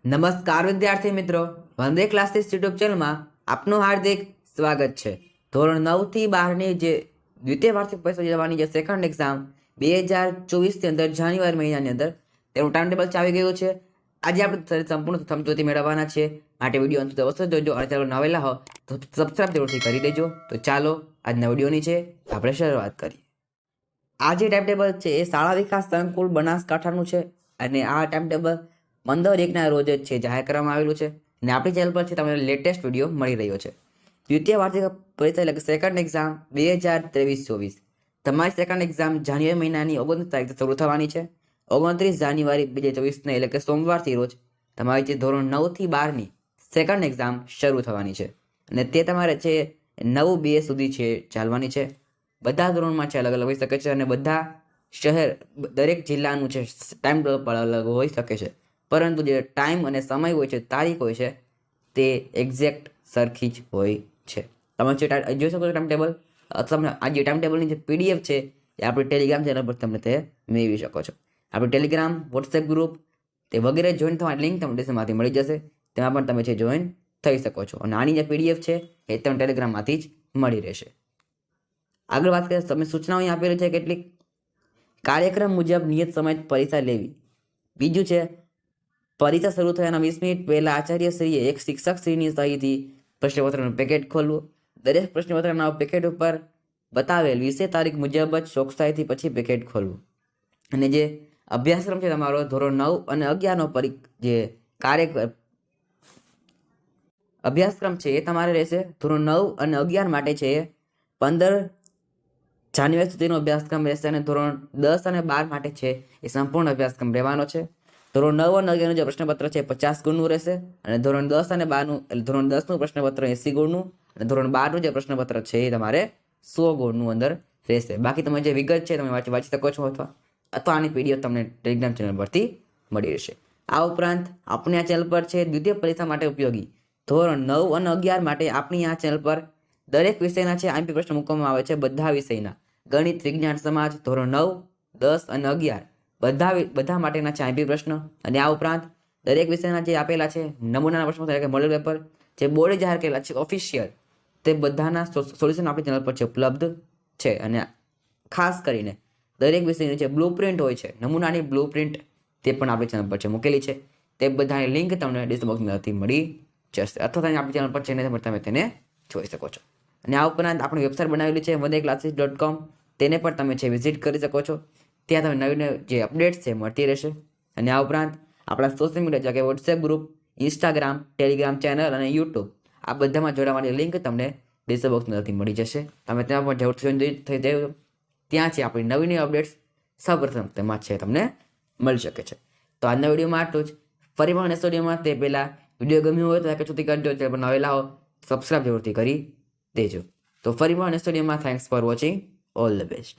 નમસ્કાર વિદ્યાર્થી મિત્રો, વંદે ક્લાસીસ યુટ્યુબ ચેનલમાં આપનું હાર્દિક સ્વાગત છે. ધોરણ 9 થી 12ની જે દ્વિતીય વાર્ષિક પરીક્ષા યોજવાની જે સેકન્ડ એક્ઝામ 2024ની અંદર જાન્યુઆરી મહિનાની અંદર તેનું ટાઈમ ટેબલ ચાલી ગયું છે. આજે આપણે સંપૂર્ણ સમજૂતી મેળવવાના છે. માટે વિડીયો અંત સુધી અવશ્ય જોજો અને ચેનલ નવેલા હો તો સબસ્ક્રાઇબ જરૂરથી કરી દેજો. તો ચાલો આજના વિડીયોની છે આપણે શરૂઆત કરીએ. આ જે ટાઈમ ટેબલ છે એ શાળા વિકાસ સંકુલ બનાસકાંઠાનું છે અને આ ટાઈમ ટેબલ 15/1ના રોજ જ છે જાહેર કરવામાં આવેલું છે અને આપણી ચેનલ પર છે તમને લેટેસ્ટ વિડીયો મળી રહ્યો છે. દ્વિતીય વાર્ષિક પરીક્ષા એટલે કે સેકન્ડ એક્ઝામ 2023-24. તમારી સેકન્ડ એક્ઝામ જાન્યુઆરી મહિનાની 29 તારીખથી શરૂ થવાની છે. 29 જાન્યુઆરી 2024 એટલે કે સોમવારથી રોજ તમારી જે ધોરણ 9 થી 12ની સેકન્ડ એક્ઝામ શરૂ થવાની છે અને તે તમારે છે 9/2 સુધી છે ચાલવાની છે. બધા ધોરણમાં છે અલગ અલગ હોઈ શકે છે અને બધા શહેર દરેક જિલ્લાનું છે ટાઈમ ટેબલ અલગ હોઈ શકે છે, પરંતુ જે ટાઈમ અને સમય હોય છે, તારીખ હોય છે, તે એક્ઝેક્ટ સરખી જ હોય છે. તમે જે જોઈ શકો છો ટાઈમ ટેબલ, અથવા તમે આ જે ટાઈમ ટેબલની જે PDF છે એ આપણી ટેલિગ્રામ ચેનલ પર તમે તે મેળવી શકો છો. આપણી ટેલિગ્રામ, વોટ્સએપ ગ્રુપ તે વગેરે જોઈન થવાની લિંક તમને ડિસ્ક્રિપ્શનમાંથી મળી જશે. તેમાં પણ તમે છે જોઈન થઈ શકો છો અને આની જે PDF છે એ તમને ટેલિગ્રામમાંથી જ મળી રહેશે. આગળ વાત કરીએ, તમે સૂચનાઓ અહીં આપેલી છે કેટલીક. કાર્યક્રમ મુજબ નિયત સમય પરીક્ષા લેવી. બીજું છે, પરીક્ષા શરૂ થયાના 20 મિનિટ પહેલા આચાર્યશ્રીએ એક શિક્ષકશ્રીની સહીથી પ્રશ્નપત્રનું પેકેટ ખોલવું. દરેક પ્રશ્નપત્રના પેકેટ ઉપર બતાવેલ વિષય તારીખ મુજબ જ ચોકસાઈથી પછી પેકેટ ખોલવું. અને જે અભ્યાસક્રમ છે તમારો ધોરણ 9 અને 11નો જે અભ્યાસક્રમ છે એ તમારે રહેશે. ધોરણ 9 અને 11 માટે છે 15 જાન્યુઆરી સુધીનો અભ્યાસક્રમ રહેશે અને ધોરણ 10 અને 12 માટે છે એ સંપૂર્ણ અભ્યાસક્રમ રહેવાનો છે. ધોરણ 9 અને 11નું જે પ્રશ્નપત્ર છે 50 ગુણનું રહેશે અને ધોરણ 10 અને 12નું એટલે ધોરણ 10નું પ્રશ્નપત્ર 80 ગુણનું અને ધોરણ 12નું જે પ્રશ્નપત્ર છે એ તમારે 100 ગુણનું અંદર રહેશે. બાકી તમે જે વિગત છે તમે વાંચી શકો છો અથવા આની PDF તમને ટેલિગ્રામ ચેનલ પરથી મળી રહેશે. આ ઉપરાંત આપણી આ ચેનલ પર છે દ્વિતીય પરીક્ષા માટે ઉપયોગી ધોરણ 9 અને 11 માટે આપણી આ ચેનલ પર દરેક વિષયના છે IMP પ્રશ્ન મૂકવામાં આવે છે. બધા વિષયના ગણિત, વિજ્ઞાન, સમાજ, ધોરણ 9, 10 અને 11 બધા માટેના છે IMP પ્રશ્ન. અને આ ઉપરાંત દરેક વિષયના જે આપેલા છે નમૂનાના પ્રશ્નો એટલે કે મોડેલ પેપર જે બોર્ડે જાહેર કરેલા છે ઓફિશિયલ, તે બધાના સોલ્યુશન આપણી ચેનલ પર છે ઉપલબ્ધ છે. અને ખાસ કરીને દરેક વિષયની જે બ્લુપ્રિન્ટ હોય છે, નમૂનાની બ્લુપ્રિન્ટ, તે પણ આપણી ચેનલ પર છે મૂકેલી છે. તે બધાની લિંક તમને ડિસ્ક્રિપ્શનમાંથી મળી જશે અથવા તમે આપણી ચેનલ પર છે તમે તેને જોઈ શકો છો. અને આ ઉપરાંત આપણી વેબસાઇટ બનાવેલી છે wandeclasses.com, તેને પણ તમે છે વિઝિટ કરી શકો છો. ત્યાં તમે નવી જે અપડેટ્સ છે મળતી રહેશે. અને આ ઉપરાંત આપણા સોશિયલ મીડિયા જેવા કે WhatsApp group, Instagram, Telegram channel અને યુટ્યુબ, આ બધામાં જોડાવાની લિંક તમને ડિસ્ક્રિપ્શનમાંથી મળી જશે. તમે ત્યાં પણ જરૂરથી થઈ જાય. ત્યાં છે આપણી નવી અપડેટ્સ સૌપ્રથમ તેમાં છે તમને મળી શકે છે. તો આજના વિડીયોમાં આટલું જ. ફરી પણ નેક્સ્ટ વિડીયોમાં તે પહેલાં વિડીયો ગમ્યો હોય તો લાઈક સુધી કરજો. ચેનલ પર નવેલા હો સબસ્ક્રાઇબ જરૂરથી કરી દેજો. તો ફરી પણ નેક્સ્ટ વિડીયોમાં. Thanks for watching. All the best.